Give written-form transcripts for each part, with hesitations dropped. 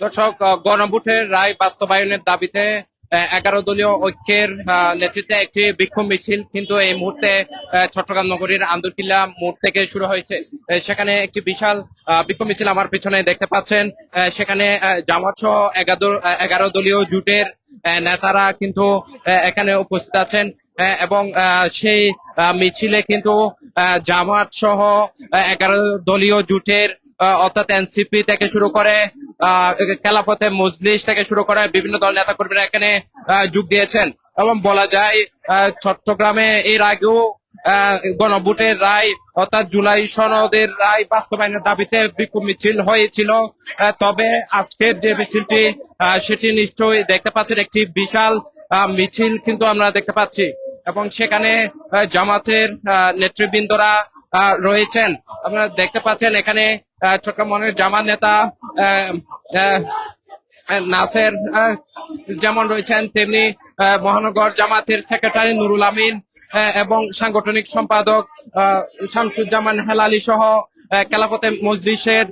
দর্শক, গণভোটের রায় বাস্তবায়নের দাবিতে 11 দলীয় ঐক্যের নেতৃত্বে একটি বিক্ষোভ মিছিল কিন্তু এই মুহূর্তে চট্টগ্রাম নগরীর আন্দরকিল্লা মোড় থেকে শুরু হয়েছে। সেখানে একটি বিশাল বিক্ষোভ মিছিল আমার পিছনে দেখতে পাচ্ছেন। সেখানে জামাত সহ 11 দলীয় জোটের নেতারা কিন্তু এখানে উপস্থিত আছেন। এবং সেই মিছিলে কিন্তু জামাত সহ 11 দলীয় জোটের অর্থাৎ এনসিপি থেকে শুরু করে খেলাফতে মজলিস থেকে শুরু করে বিভিন্ন দল নেতা কর্মীরা এখানে যোগ দিয়েছেন। এবং বলা যায় চট্টগ্রামে এর আগেও গণভোটের রায় অর্থাৎ জুলাই সনদের রায় বাস্তবায়নের দাবিতে বিক্ষোভ মিছিল হয়েছিল। তবে আজকের যে মিছিলটি সেটি নিশ্চয়ই দেখতে পাচ্ছেন একটি বিশাল মিছিল কিন্তু আমরা দেখতে পাচ্ছি। এবং সেখানে জামাতের নেতৃবৃন্দরা রয়েছেন। আপনারা দেখতে পাচ্ছেন এখানে চট্টগ্রামের জামাত নেতা নাসের যেমন রয়েছেন, তেমনি মহানগর জামাতের সেক্রেটারি নুরুল আমিন এবং সাংগঠনিক সম্পাদক শামসুজ্জামান হেলালি সহ খেলাফতে মজলিসের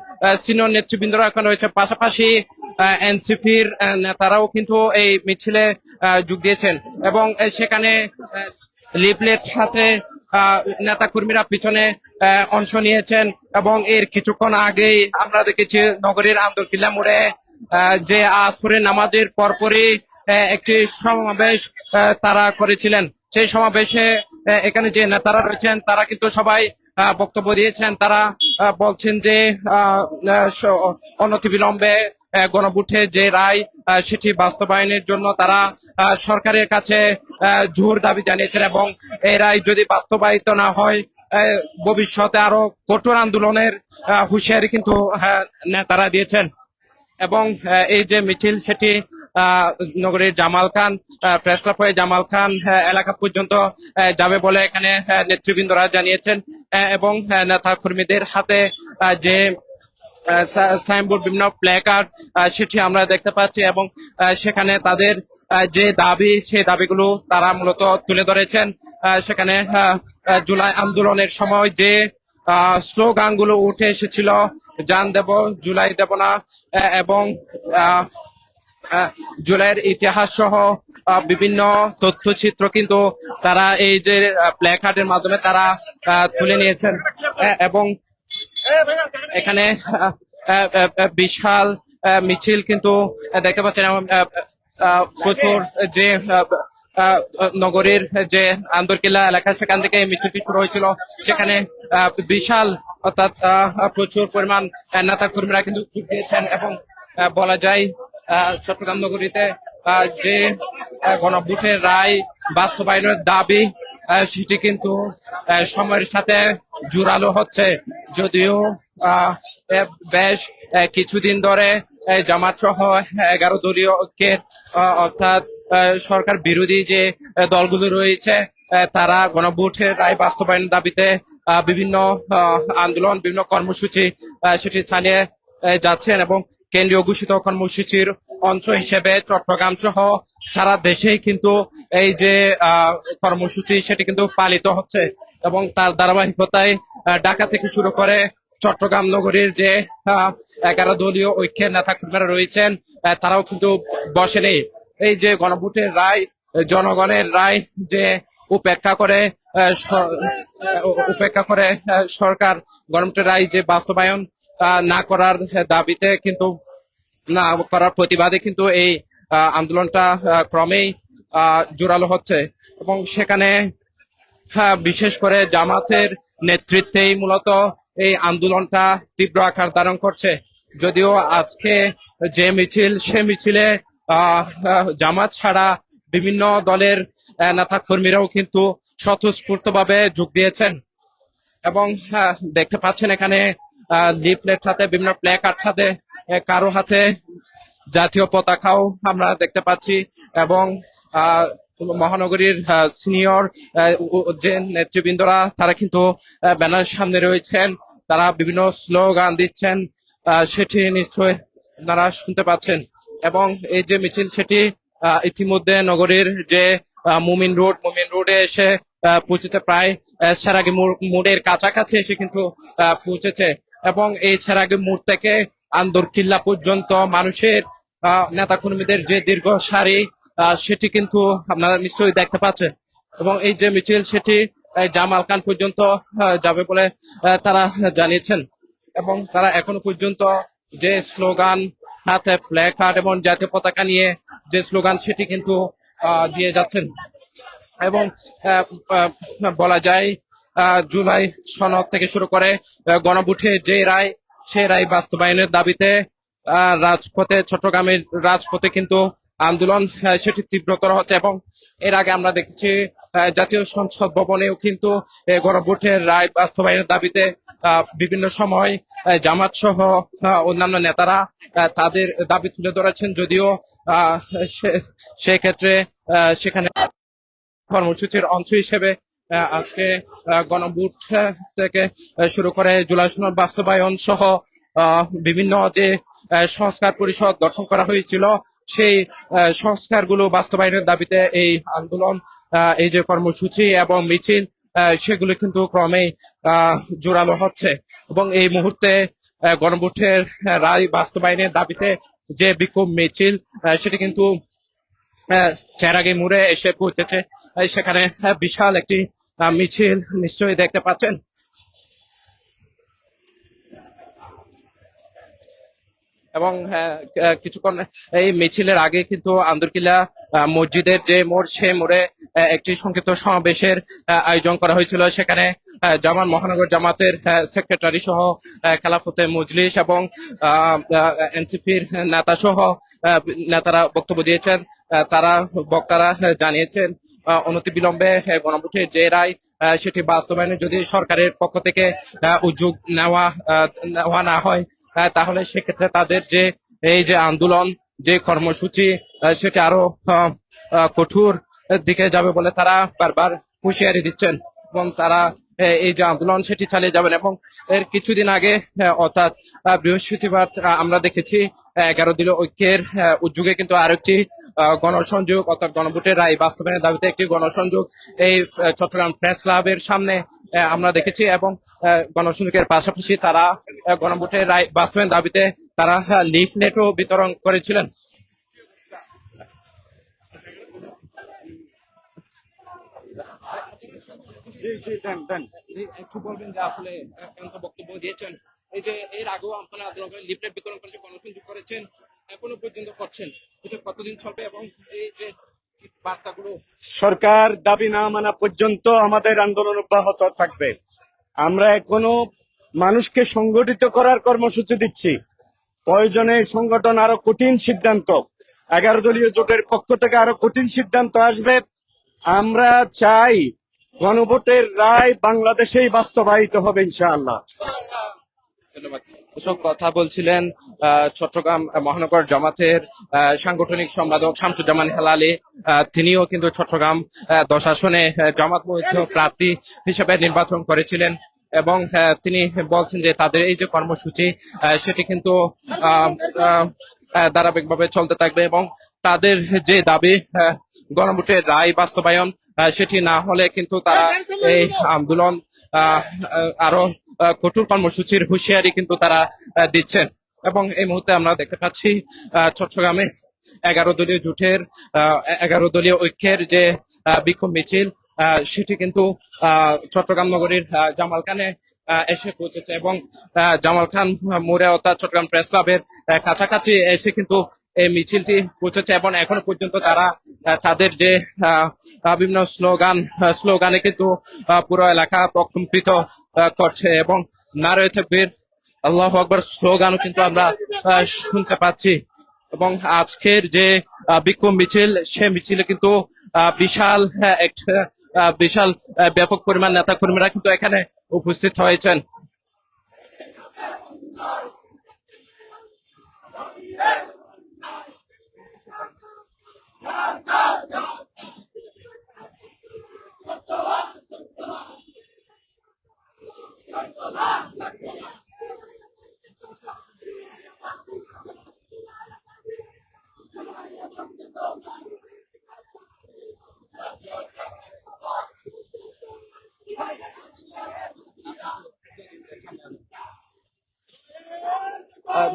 সিনিয়র নেতৃবৃন্দরা এখন রয়েছে। পাশাপাশি এনসিপির নেতারাও কিন্তু এই মিছিলে যোগ দিয়েছেন এবং সেখানে লিফলেট হাতে নেতা কর্মীরা পিছনে অংশ নিয়েছেন। এবং এর কিছুক্ষণ আগেই আমরা দেখেছি নগরীর আন্দরকিল্লা মোড়ে যে আসরের নামাজের পরপরই একটি সমাবেশ তারা করেছিলেন। সেই সমাবেশে এখানে যে নেতারা রয়েছেন তারা কিন্তু সবাই বক্তব্য দিয়েছেন। তারা বলছেন যে অনতিবিলম্বে গণভোটে যে রায় সেটি বাস্তবায়নের জন্য তারা সরকারের কাছে জোর দাবি জানিয়েছেন এবং এই রায় যদি বাস্তবায়িত না হয় ভবিষ্যতে আরো কঠোর আন্দোলনের হুঁশিয়ারি কিন্তু নেতারা দিয়েছেন। এবং এই যে মিছিল সেটি নগরীর জামাল খান প্রেস ক্লাব হয়ে জামাল খান এলাকা পর্যন্ত যাবে বলে এখানে নেতৃবৃন্দরা জানিয়েছেন। এবং নেতা কর্মীদের হাতে যে সাইনবোর্ড, বিভিন্ন প্ল্যাকার্ড সেটি আমরা দেখতে পাচ্ছি এবং সেখানে তাদের যে দাবি সেই দাবিগুলো তারা মূলত তুলে ধরেছেন। সেখানে জুলাই আন্দোলনের সময় যে স্লোগানগুলো উঠে এসেছিল, জান দেব জুলাই দেব না, এবং জুলাইয়ের ইতিহাস সহ বিভিন্ন তথ্যচিত্র কিন্তু তারা এই যে প্ল্যাকার্ডের মাধ্যমে তারা তুলে নিয়েছেন। এবং এখানে বিশাল মিছিল কিন্তু দেখতে পাচ্ছেন। প্রচুর যে নগরীর যে আন্দরকিল্লা এলাকা সেখান থেকে মিছিলটি শুরু হয়েছিল। সেখানে বিশাল অর্থাৎ প্রচুর পরিমাণ নেতা কর্মীরা কিন্তু যোগ দিয়েছেন। এবং বলা যায় চট্টগ্রাম নগরীতে যে গণভোটের রায় বাস্তবায়নের দাবি সেটি কিন্তু সময়ের সাথে জোরালো হচ্ছে। যদিও বেশ কিছুদিন ধরে জামাত সহ 11 দলীয় ঐক্যের অর্থাৎ সরকার বিরোধী যে দলগুলো রয়েছে তারা গণভোটের রায় বাস্তবায়ন দাবিতে বিভিন্ন আন্দোলন, বিভিন্ন কর্মসূচি সেটি চালিয়ে যাচ্ছেন। এবং কেন্দ্রীয় ঘোষিত কর্মসূচির অংশ হিসেবে চট্টগ্রাম সহ সারা দেশেই কিন্তু এই যে কর্মসূচি সেটি কিন্তু পালিত হচ্ছে। এবং তার ধারাবাহিকতায় ঢাকা থেকে শুরু করে চট্টগ্রাম নগরীর যে 11 দলীয় ঐক্যের নেতা কর্মীরা রয়েছেন তারাও কিন্তু বসেনি। এই যে গণভোটের রায়, জনগণের রায় যে উপেক্ষা করে সরকার গণভোটের রায় যে বাস্তবায়ন না করার দাবিতে কিন্তু না করার প্রতিবাদে কিন্তু এই আন্দোলনটা ক্রমেই জোরালো হচ্ছে। এবং সেখানে বিশেষ করে জামাতের নেতৃত্বেই মূলত এই আন্দোলনটা তীব্র আকার ধারণ করছে। যদিও আজকে যে মিছিল, সে মিছিলে জামাত ছাড়া বিভিন্ন দলের নেতা কর্মীরাও কিন্তু স্বতঃস্ফূর্ত ভাবে যোগ দিয়েছেন। এবং দেখতে পাচ্ছেন এখানে লিফলেট হাতে, বিভিন্ন প্ল্যাকার্ড হাতে, কারো হাতে জাতীয় পতাকাও আমরা দেখতে পাচ্ছি। এবং মহানগরীর সিনিয়র যে নেতৃবৃন্দরা তারা কিন্তু ব্যানারের সামনে রয়েছেন, তারা বিভিন্ন স্লোগান দিচ্ছেন, সেটি নিশ্চয় আপনারা শুনতে পাচ্ছেন। এবং এই যে মিছিল সেটি ইতিমধ্যে নগরীর যে মুমিন রোডে এসে পৌঁছেছে, প্রায় সেরাগি মোড়ের কাছাকাছি এসে কিন্তু পৌঁছেছে। এবং এই সেরাগি মোড় থেকে আন্দরকিল্লা পর্যন্ত মানুষের নেতাকর্মীদের যে দীর্ঘ সারি সেটি কিন্তু আপনারা নিশ্চয়ই দেখতে পাচ্ছেন। এবং এই যে মিছিল সেটি জামাল খান পর্যন্ত যাবে বলে তারা জানিয়েছেন। এবং তারা এখনো পর্যন্ত যে স্লোগান, হাতে ফ্ল্যাগ কার্ড এবং জাতীয় পতাকা নিয়ে যে স্লোগান সেটি কিন্তু দিয়ে যাচ্ছেন। এবং আহ, আহ, বলা যায় জুলাই সনদ থেকে শুরু করে গণভোটে যে রায়, সেই রায় বাস্তবায়নের দাবিতে রাজপথে, চট্টগ্রামের রাজপথে কিন্তু আন্দোলন সেটি তীব্রতর হচ্ছে। এবং এর আগে আমরা দেখেছি জাতীয় সংসদ ভবনেও কিন্তু গণভোটের রায় বাস্তবায়নের দাবিতে বিভিন্ন সময় জামাত সহ অন্যান্য নেতারা তাদের দাবি তুলে ধরেছেন। যদিও আহ, সেক্ষেত্রে সেখানে কর্মসূচির অংশ হিসেবে আজকে গণভোট থেকে শুরু করে জুলাই সনদ বাস্তবায়ন সহ বিভিন্ন যে সংস্কার পরিষদ গঠন করা হয়েছিল, সেই সংস্কারগুলো বাস্তবায়নের দাবিতে এই আন্দোলন, এই যে কর্মসূচি এবং মিছিল, সেগুলো কিন্তু ক্রমেই জোরালো হচ্ছে। এবং এই মুহূর্তে গণভোটের রায় বাস্তবায়নের দাবিতে যে বিক্ষোভ মিছিল, সেটি কিন্তু চেরাগি মোড়ে এসে পৌঁছেছে। সেখানে বিশাল একটি মিছিল নিশ্চয়ই দেখতে পাচ্ছেন। এবং কিছুক্ষণ এই মিছিলের আগে কিন্তু আন্দরকিল্লা মসজিদের যে মোড়, সে মোড়ে একটি সংক্ষিপ্ত সমাবেশের আয়োজন করা হয়েছিল। সেখানে জামান মহানগর জামাতের সেক্রেটারি সহ খেলাফতে মজলিস এবং এনসিপির নেতা সহ নেতারা বক্তব্য দিয়েছেন। তারা বক্তারা জানিয়েছেন অনতিবিলম্বে গণভোটের যে রায় সেটি বাস্তবায়নে যদি সরকারের পক্ষ থেকে উদ্যোগ নেওয়া না হয়, তাহলে সেক্ষেত্রে তাদের যে এই যে আন্দোলন, যে কর্মসূচি, সেটা আরো কঠোর দিকে যাবে বলে তারা বারবার হুঁশিয়ারি দিচ্ছেন। এবং তারা এই যে আন্দোলন সেটি চালিয়ে যাবেন। এবং এর কিছুদিন আগে অর্থাৎ বৃহস্পতিবার আমরা দেখেছি 11 দলীয় ঐক্যের উদ্যোগে কিন্তু আরেকটি গণসংযোগ, অর্থাৎ গণভোটের রায় বাস্তবায়নের দাবিতে একটি গণসংযোগ এই চট্টগ্রাম প্রেস ক্লাবের সামনে আমরা দেখেছি। এবং গণসংযোগের পাশাপাশি তারা গণভোটের রায় বাস্তবায়নের দাবিতে তারা লিফলেটও বিতরণ করেছিলেন। একটু বলবেন যে আসলে কেমন বক্তব্য দিয়েছেন। এই যে এর আগেও আপনারা লিফলেট বিতরণ করেছেন, গণসংযোগ করেছেন, এখনো পর্যন্ত করছেন, এটা কতদিন চলবে? এবং এই যে বার্তাগুলো, সরকার দাবি না মানা পর্যন্ত আমাদের আন্দোলন অব্যাহত থাকবে। আমরা এখনো মানুষকে সংগঠিত করার কর্মসূচি দিচ্ছি। প্রয়োজনে সংগঠন আরো কঠিন সিদ্ধান্ত, 11 দলীয় জোটের পক্ষ থেকে আরো কঠিন সিদ্ধান্ত আসবে। আমরা চাই গণভোটের রায় বাংলাদেশেই বাস্তবায়িত হবে ইনশাআল্লাহ। ধন্যবাদ। এসব কথা বলছিলেন চট্টগ্রাম মহানগর জামাতের সাংগঠনিক সম্পাদক শামসুজ্জামান হেলালি। তিনিও কিন্তু চট্টগ্রাম 10 আসনে জামাত প্রার্থী হিসেবে নির্বাচন করেছিলেন। এবং তিনি বলছেন যে তাদের এই যে কর্মসূচি সেটি কিন্তু ধারাবাহিকভাবে চলতে থাকবে। এবং তাদের যে দাবি গণভোটের রায় বাস্তবায়ন, সেটি না হলে কিন্তু তারা এই আন্দোলন আরো কঠোর কর্মসূচির হুঁশিয়ারি কিন্তু তারা দিচ্ছেন। এবং এই মুহূর্তে আমরা দেখতে পাচ্ছি চট্টগ্রামে 11 দলীয় জোটের 11 দলীয় ঐক্যের যে বিক্ষোভ মিছিল, সেটি কিন্তু চট্টগ্রাম নগরীর জামাল খানে এসে পৌঁছেছে। এবং জামাল খান মোড়ে, অর্থাৎ চট্টগ্রাম প্রেস ক্লাবের কাছাকাছি এসে কিন্তু এই মিছিলটি পৌঁছেছে। এবং এখনো পর্যন্ত তারা তাদের যে বিভিন্ন স্লোগানে কিন্তু পুরো এলাকা প্রকম্পিত করছে। এবং নারায়ে তাকবীর, আল্লাহু আকবার স্লোগানও কিন্তু আমরা শুনতে পাচ্ছি। এবং আজকের যে বিক্ষোভ মিছিল, সে মিছিলে কিন্তু বিশাল একটা বিশাল ব্যাপক পরিমাণ নেতা কর্মীরা কিন্তু এখানে উপস্থিত হয়েছেন।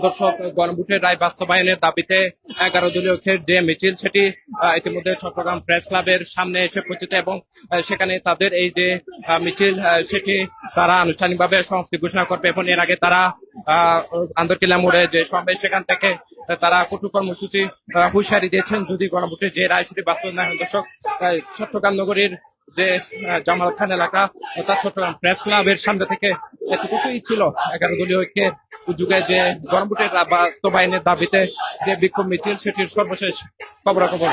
দর্শক, গণভোটের রায় বাস্তবায়নের দাবিতে 11 দলীয় ঐক্যের যে মিছিল সেটি ইতিমধ্যে চট্টগ্রাম প্রেস ক্লাবের সামনে এসে পৌঁছেছে এবং সেখানে তাদের এই যে মিছিল সেটি তারা আনুষ্ঠানিকভাবে সমাপ্তি ঘোষণা করবে এবং এর আগে তারা আন্দরকিল্লা মোড়ে যে সমাবেশ সেখান থেকে তারা কঠোর কর্মসূচি হুঁশিয়ারি দিয়েছেন যদি গণভোটের যে রায় সেটি বাস্তবায়ন না হয়। দর্শক, চট্টগ্রাম নগরীর যে জামাল খান এলাকা অর্থাৎ চট্টগ্রাম প্রেস ক্লাবের সামনে থেকে এতটুকুই ছিল 11 দলীয় ঐক্যের উদ্যোগে যে গণভোটের বাস্তবায়নের দাবিতে যে বিক্ষোভ মিছিল সেটির সর্বশেষ খবরাখবর।